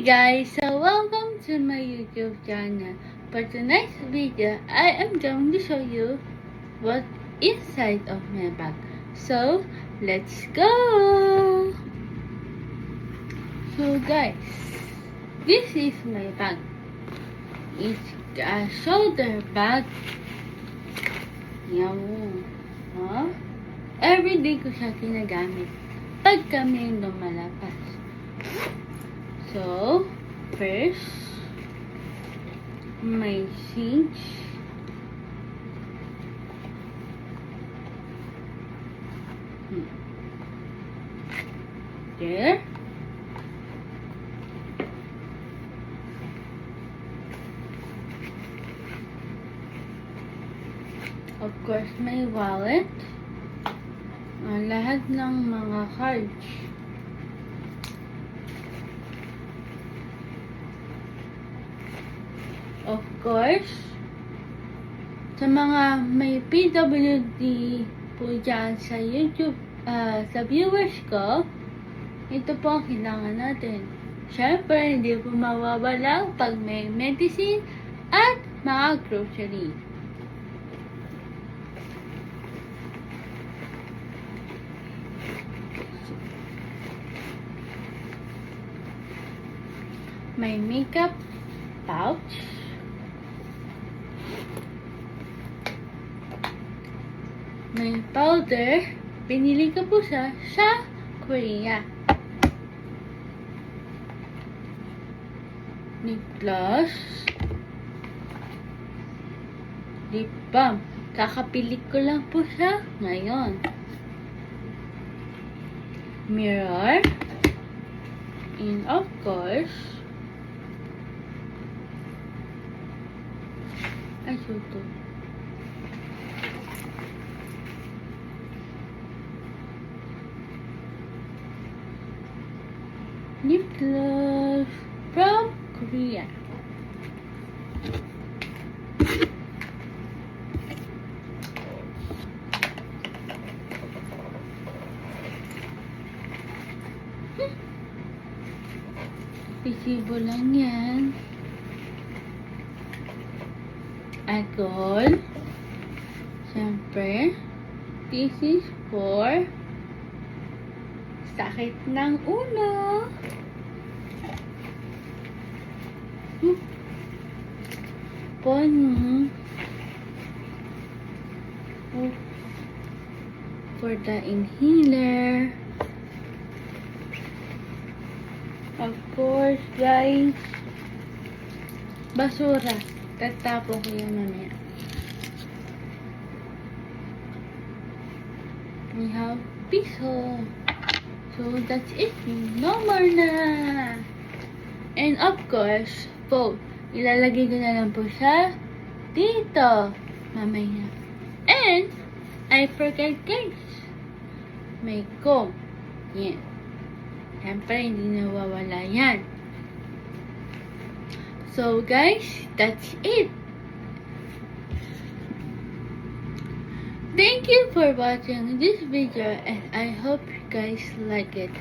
Hey guys, so welcome to my YouTube channel. For tonight's video, I am going to show you what inside of my bag. So, let's go! So guys, this is my bag. It's a shoulder bag. Yan. Huh? Everyday ko siya ginagamit pag kami lumalabas. So, first, my cinch. There. Of course, my wallet. Lahat ng mga cards. Of course, sa mga may PWD po dyan sa YouTube, sa viewers ko, ito po ang kailangan natin. Siyempre, hindi po mawawala pag may medicine at mga grocery. May makeup pouch. May powder. Pinili ko po siya sa Korea. Lip gloss. Lip balm. Kakapili ko lang po siya ngayon. Mirror. And of course, ito. Lip gloss from Korea. Visible lang yan. Alcohol. Siyempre, this is for sakit ng ulo. For the inhaler. Of course, guys, basura. Tatapon ko yan mamaya. We have piso. So, that's it. No more na. And of course, phone. Ilalagay ko na lang po siya dito. Mamaya. And, I forgot guys. May comb. Yan. Siyempre, hindi nawawala yan. So, guys, that's it. Thank you for watching this video and I hope you guys like it.